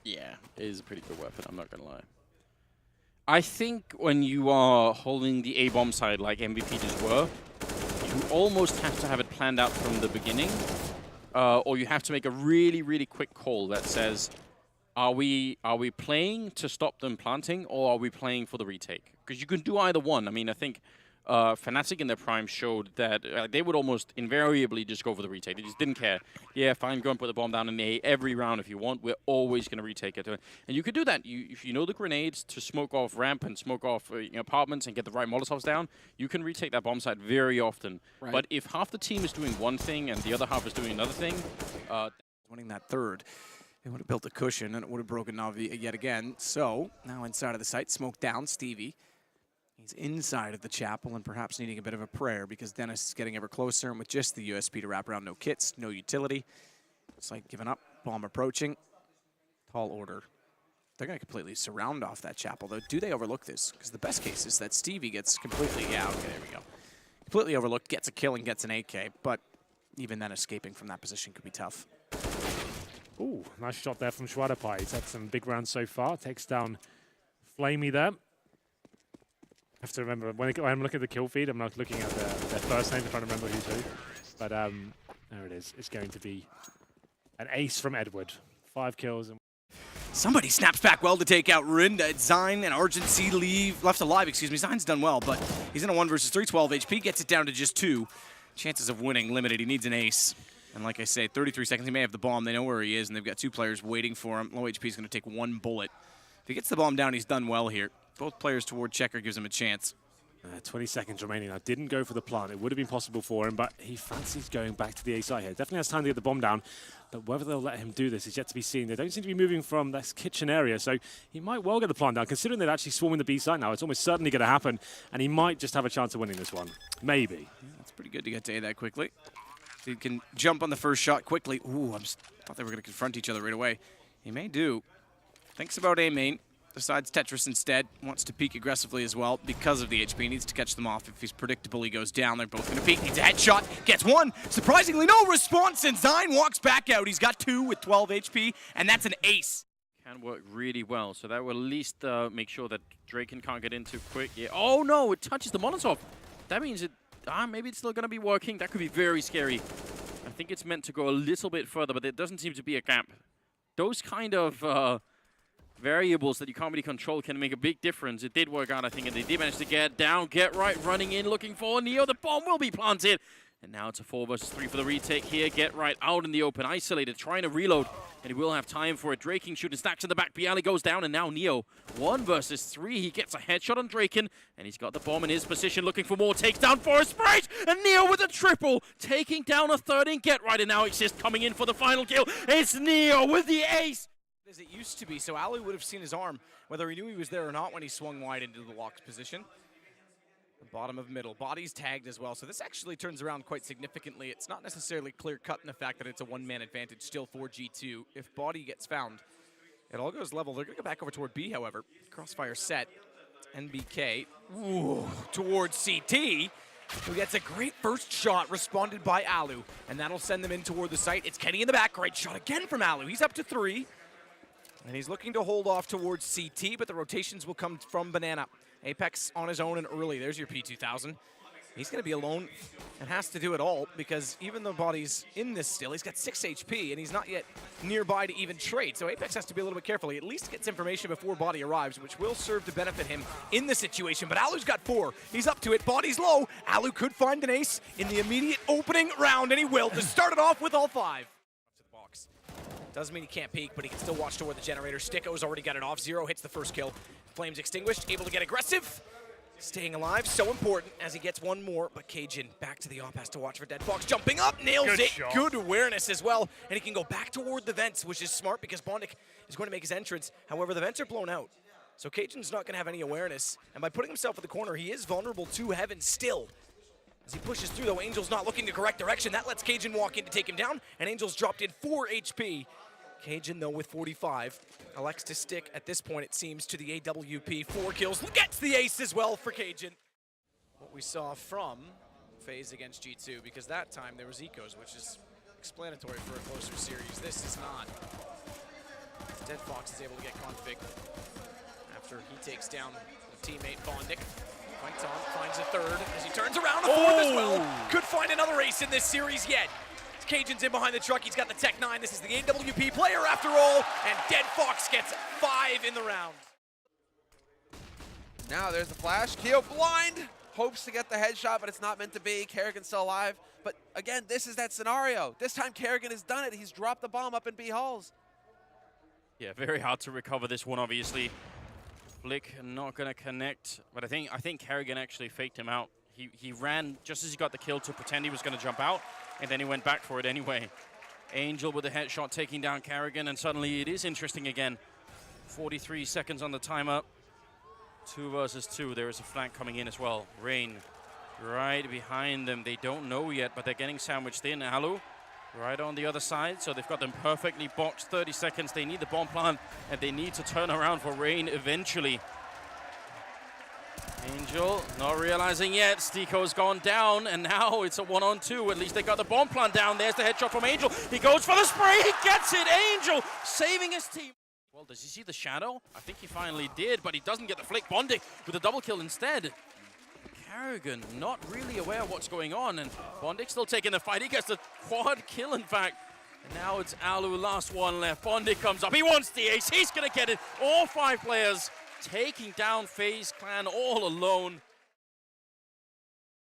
Yeah, it is a pretty good weapon, I'm not going to lie. I think when you are holding the A-bomb side like MVP just were, you almost have to have it planned out from the beginning, or you have to make a really, really quick call that says, are we playing to stop them planting, or are we playing for the retake? Because you can do either one. I mean, I think Fnatic in their prime showed that they would almost invariably just go for the retake. They just didn't care. Yeah, fine, go and put the bomb down in A every round if you want. We're always going to retake it. And you could do that. If you know the grenades to smoke off ramp and smoke off apartments and get the right Molotovs down, you can retake that bomb site very often. Right. But if half the team is doing one thing and the other half is doing another thing... winning that third, they would have built a cushion and it would have broken Na'Vi yet again. So, now inside of the site, smoke down, Stevie. He's inside of the chapel and perhaps needing a bit of a prayer because Dennis is getting ever closer, and with just the USP to wrap around, no kits, no utility. It's like giving up, bomb approaching. Tall order. They're going to completely surround off that chapel, though. Do they overlook this? Because the best case is that Stevie gets completely, yeah, okay, there we go. Completely overlooked, gets a kill and gets an AK, but even then escaping from that position could be tough. Ooh, nice shot there from schwaderpie. He's had some big rounds so far. Takes down Flamey there. I have to remember, when I'm looking at the kill feed, I'm not looking at their first name, I'm trying to remember who's who. But there it is. It's going to be an ace from Edward. 5 kills. And somebody snaps back well to take out Rin. XigN and Argency left alive, excuse me. XigN's done well, but he's in a 1 versus 3, 12 HP, gets it down to just 2. Chances of winning limited. He needs an ace. And like I say, 33 seconds, he may have the bomb. They know where he is, and they've got 2 players waiting for him. Low HP is going to take 1 bullet. If he gets the bomb down, he's done well here. Both players toward Checker gives him a chance. 20 seconds remaining now. Didn't go for the plant. It would have been possible for him, but he fancies going back to the A site here. Definitely has time to get the bomb down, but whether they'll let him do this is yet to be seen. They don't seem to be moving from this kitchen area, so he might well get the plant down. Considering they're actually swarming the B site now, it's almost certainly going to happen, and he might just have a chance of winning this one. Maybe. Yeah, that's pretty good to get to A that quickly. So he can jump on the first shot quickly. Ooh, I thought they were going to confront each other right away. He may do. Thinks about A main. Decides Tetris instead, wants to peek aggressively as well because of the HP, needs to catch them off. If he's predictable, he goes down. They're both going to peek, needs a headshot, gets 1. Surprisingly, no response, and XigN walks back out. He's got 2 with 12 HP, and that's an ace. Can work really well, so that will at least make sure that Draken can't get in too quick. Yeah. Oh no, it touches the Molotov. That means it, maybe it's still going to be working. That could be very scary. I think it's meant to go a little bit further, but there doesn't seem to be a gap. Those kind of... variables that you can't really control can make a big difference. It did work out, I think, and they did manage to get down, get right, running in, looking for Neo. The bomb will be planted. And now it's a 4 versus 3 for the retake here. Get right out in the open, isolated, trying to reload. And he will have time for it. Draken shooting stacks in the back. Bialy goes down, and now Neo, 1 versus 3. He gets a headshot on Draken, and he's got the bomb in his position, looking for more. Takes down for a sprite, and Neo with a triple, taking down a 3rd in Get Right, and now XigN coming in for the final kill. It's Neo with the ace. As it used to be, so allu would have seen his arm, whether he knew he was there or not when he swung wide into the locked position. The bottom of middle, body's tagged as well, so this actually turns around quite significantly. It's not necessarily clear-cut in the fact that it's a 1-man advantage still for G2. If body gets found, it all goes level. They're going to go back over toward B, however. Crossfire set, NBK, towards CT, who gets a great first shot responded by allu, and that'll send them in toward the site. It's Kenny in the back, great shot again from allu. He's up to 3. And he's looking to hold off towards CT, but the rotations will come from Banana. Apex on his own and early. There's your P2000. He's going to be alone and has to do it all because even though body's in this still, he's got 6 HP and he's not yet nearby to even trade. So Apex has to be a little bit careful. He at least gets information before body arrives, which will serve to benefit him in the situation. But allu's got 4. He's up to it. Body's low. Allu could find an ace in the immediate opening round, and he will to start it off with all 5. Doesn't mean he can't peek, but he can still watch toward the generator. Sticko's already got it off. Zero hits the first kill. Flames extinguished, able to get aggressive. Staying alive, so important as he gets 1 more, but CigN back to the op, has to watch for DeadFox. Jumping up, nails it. Shot. Good awareness as well, and he can go back toward the vents, which is smart because bondik is going to make his entrance. However, the vents are blown out, so CigN's not going to have any awareness, and by putting himself in the corner, he is vulnerable to heaven still. As he pushes through, though, Angel's not looking the correct direction. That lets CigN walk in to take him down, and Angel's dropped in 4 HP. CigN, though, with 45. Elects to stick, at this point, it seems, to the AWP. 4 kills, gets the ace as well for CigN. What we saw from FaZe against G2, because that time there was ecos, which is explanatory for a closer series. This is not. DeadFox is able to get config after he takes down the teammate bondik. Fights on, finds a third as he turns around, a fourth as well. Could find another ace in this series yet. Cajunb's in behind the truck, he's got the Tech 9. This is the AWP player after all, and DeadFox gets 5 in the round. Now there's the flash. Keo blind, hopes to get the headshot, but it's not meant to be. Kerrigan's still alive. But again, this is that scenario. This time Kerrigan has done it. He's dropped the bomb up in B halls. Yeah, very hard to recover this one, obviously. Flick not going to connect, but I think Kerrigan actually faked him out. He ran just as he got the kill to pretend he was going to jump out, and then he went back for it anyway. Angel with a headshot taking down Kerrigan, and suddenly it is interesting again. 43 seconds on the timer. 2 versus 2. There is a flank coming in as well. Rain right behind them. They don't know yet, but they're getting sandwiched in. allu right on the other side, so they've got them perfectly boxed. 30 seconds. They need the bomb plant, and they need to turn around for Rain eventually. Angel not realizing yet. Stiko's gone down, and now it's a 1-on-2. At least they got the bomb plant down. There's the headshot from Angel. He goes for the spray. He gets it. Angel saving his team. Well, does he see the shadow? I think he finally did, but he doesn't get the flick. bondik with a double kill instead. Kerrigan not really aware of what's going on, and bondik still taking the fight. He gets the quad kill, in fact. And now it's allu, last one left. bondik comes up. He wants the ace. He's going to get it. All 5 players taking down FaZe Clan all alone.